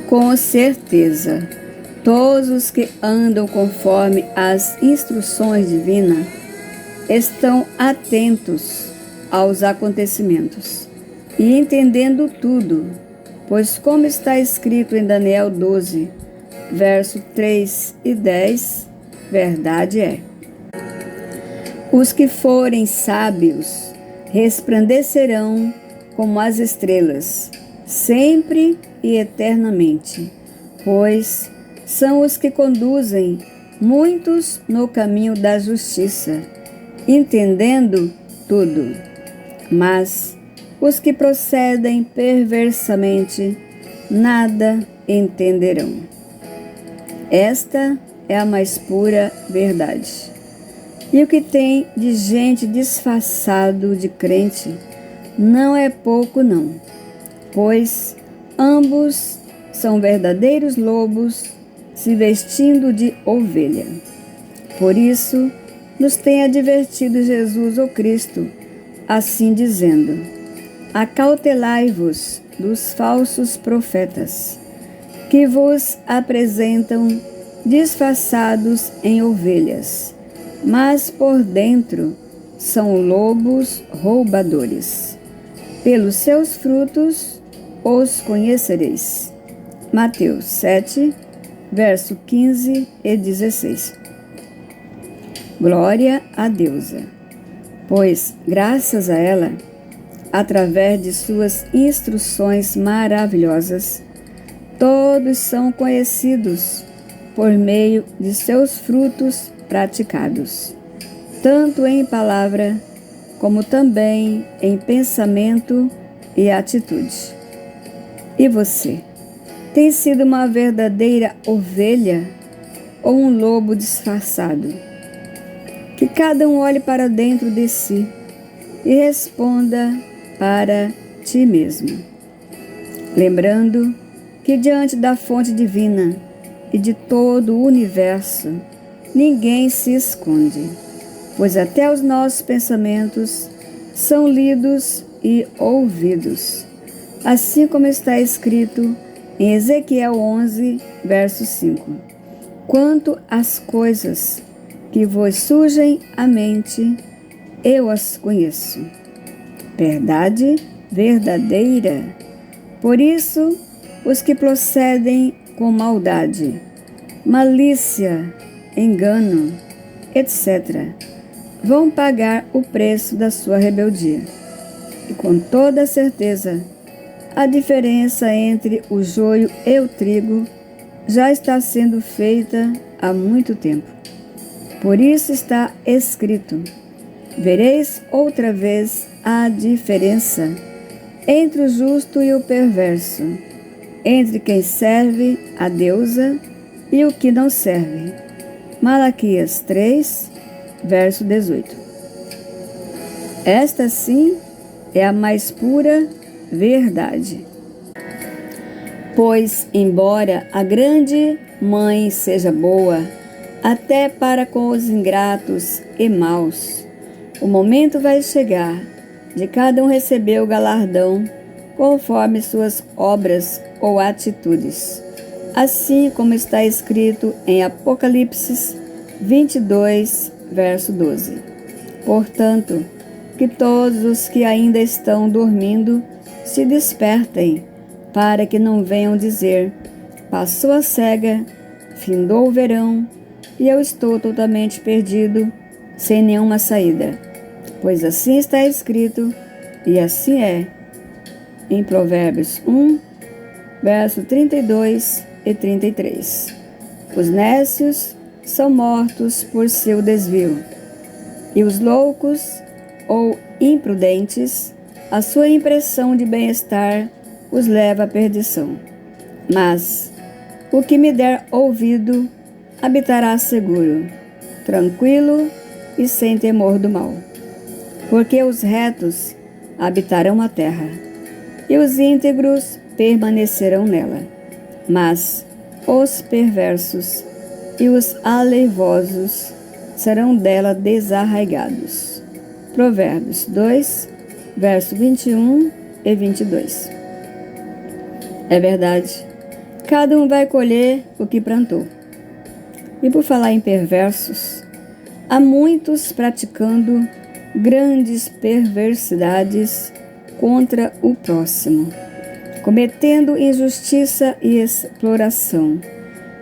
Com certeza, todos os que andam conforme as instruções divinas estão atentos aos acontecimentos e entendendo tudo, pois como está escrito em Daniel 12, verso 3 e 10, verdade é: os que forem sábios resplandecerão como as estrelas, sempre e eternamente, pois são os que conduzem muitos no caminho da justiça, entendendo tudo. Mas os que procedem perversamente nada entenderão. Esta é a mais pura verdade. E o que tem de gente disfarçado de crente não é pouco não, pois ambos são verdadeiros lobos se vestindo de ovelha. Por isso, nos tem advertido Jesus o Cristo, assim dizendo: acautelai-vos dos falsos profetas, que vos apresentam disfarçados em ovelhas, mas por dentro são lobos roubadores. Pelos seus frutos os conhecereis. Mateus 7, verso 15 e 16. Glória a Deusa, pois, graças a ela, através de suas instruções maravilhosas, todos são conhecidos por meio de seus frutos praticados, tanto em palavra como também em pensamento e atitude. E você, tem sido uma verdadeira ovelha ou um lobo disfarçado? Que cada um olhe para dentro de si e responda para ti mesmo, lembrando que diante da fonte divina e de todo o universo, ninguém se esconde, pois até os nossos pensamentos são lidos e ouvidos, assim como está escrito em Ezequiel 11, verso 5. Quanto às coisas que vos surgem à mente, eu as conheço. Verdade verdadeira. Por isso, os que procedem com maldade, malícia, engano, etc., vão pagar o preço da sua rebeldia. E com toda certeza, a diferença entre o joio e o trigo já está sendo feita há muito tempo. Por isso está escrito: vereis outra vez a diferença entre o justo e o perverso, entre quem serve a deusa e o que não serve. Malaquias 3, verso 18. Esta sim é a mais pura verdade. Pois, embora a grande mãe seja boa, até para com os ingratos e maus, o momento vai chegar de cada um receber o galardão conforme suas obras ou atitudes, assim como está escrito em Apocalipse 22, verso 12. Portanto, que todos os que ainda estão dormindo se despertem, para que não venham dizer: passou a cega, findou o verão, e eu estou totalmente perdido, sem nenhuma saída. Pois assim está escrito, e assim é, em Provérbios 1, verso 32 e 33. Os nécios são mortos por seu desvio, e os loucos ou imprudentes, a sua impressão de bem-estar os leva à perdição. Mas o que me der ouvido habitará seguro, tranquilo e sem temor do mal. Porque os retos habitarão a terra, e os íntegros permanecerão nela. Mas os perversos e os aleivosos serão dela desarraigados. Provérbios 2, verso 21 e 22. É verdade, Cada um vai colher o que plantou. E por falar em perversos, há muitos praticando grandes perversidades contra o próximo, cometendo injustiça e exploração,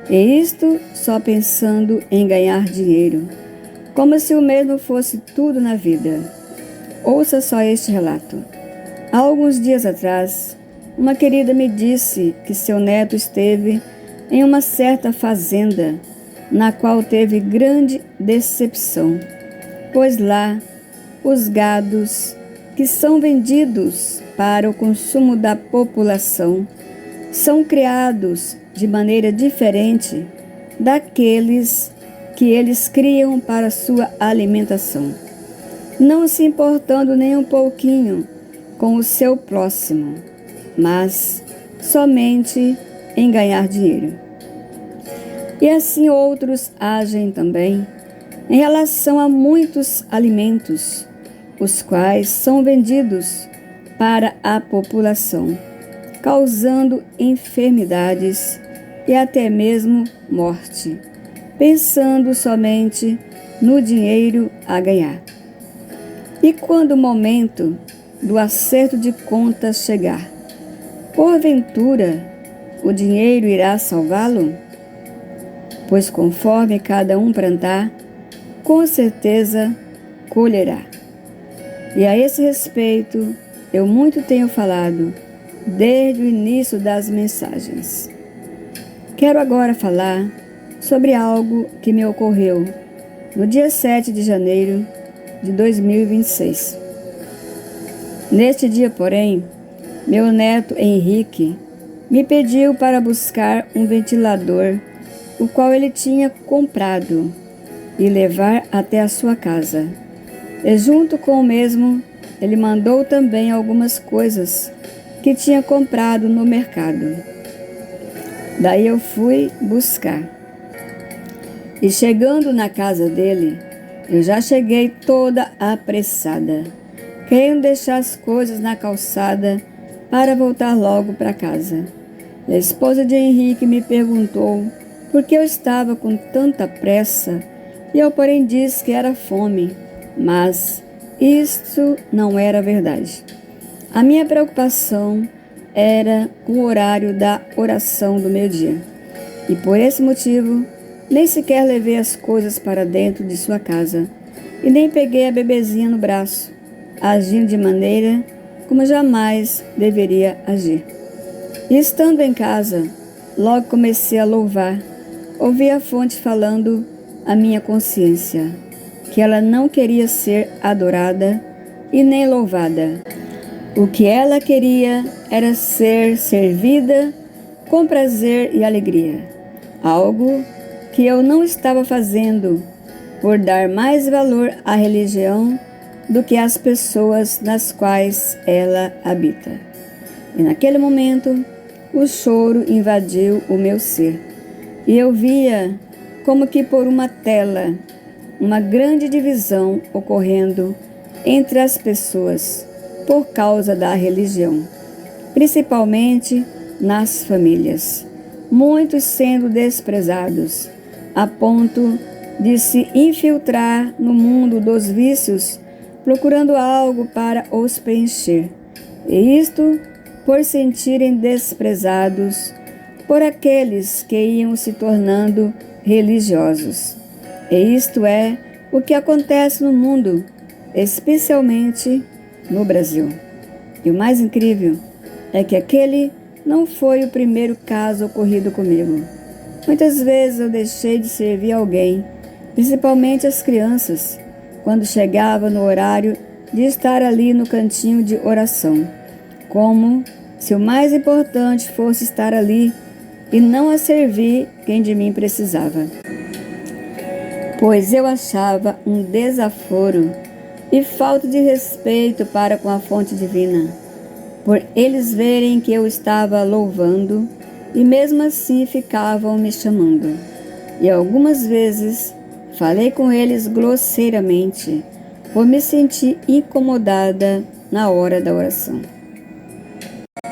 e isto só pensando em ganhar dinheiro, como se o mesmo fosse tudo na vida. Ouça só este relato. Há alguns dias atrás, uma querida me disse que seu neto esteve em uma certa fazenda, na qual teve grande decepção, pois lá os gados que são vendidos para o consumo da população são criados de maneira diferente daqueles que eles criam para sua alimentação, não se importando nem um pouquinho com o seu próximo, mas somente em ganhar dinheiro. E assim outros agem também em relação a muitos alimentos, os quais são vendidos para a população, causando enfermidades e até mesmo morte, pensando somente no dinheiro a ganhar. E quando o momento do acerto de contas chegar, porventura o dinheiro irá salvá-lo? Pois conforme cada um plantar, com certeza colherá. E a esse respeito, eu muito tenho falado desde o início das mensagens. Quero agora falar sobre algo que me ocorreu no dia 7 de janeiro de 2026. Neste dia, porém, meu neto Henrique me pediu para buscar um ventilador, o qual ele tinha comprado, e levar até a sua casa. E junto com o mesmo, ele mandou também algumas coisas que tinha comprado no mercado. Daí eu fui buscar. E chegando na casa dele, eu já cheguei toda apressada, querendo deixar as coisas na calçada para voltar logo para casa. E a esposa de Henrique me perguntou por que eu estava com tanta pressa, e eu, porém, disse que era fome, mas isso não era verdade. A minha preocupação era com o horário da oração do meio-dia, e por esse motivo nem sequer levei as coisas para dentro de sua casa e nem peguei a bebezinha no braço, agindo de maneira como jamais deveria agir. E estando em casa, logo comecei a louvar. Ouvi a fonte falando à minha consciência que ela não queria ser adorada e nem louvada. O que ela queria era ser servida com prazer e alegria, algo que eu não estava fazendo por dar mais valor à religião do que às pessoas nas quais ela habita. E naquele momento, o choro invadiu o meu ser, e eu via, como que por uma tela, uma grande divisão ocorrendo entre as pessoas por causa da religião, principalmente nas famílias, muitos sendo desprezados, a ponto de se infiltrar no mundo dos vícios, procurando algo para os preencher, e isto por sentirem desprezados por aqueles que iam se tornando religiosos. E isto é o que acontece no mundo, especialmente no Brasil. E o mais incrível é que aquele não foi o primeiro caso ocorrido comigo. Muitas vezes eu deixei de servir alguém, principalmente as crianças, quando chegava no horário de estar ali no cantinho de oração, como se o mais importante fosse estar ali e não a servir quem de mim precisava. Pois eu achava um desaforo e falta de respeito para com a fonte divina, por eles verem que eu estava louvando e mesmo assim ficavam me chamando. E algumas vezes falei com eles grosseiramente, por me sentir incomodada na hora da oração.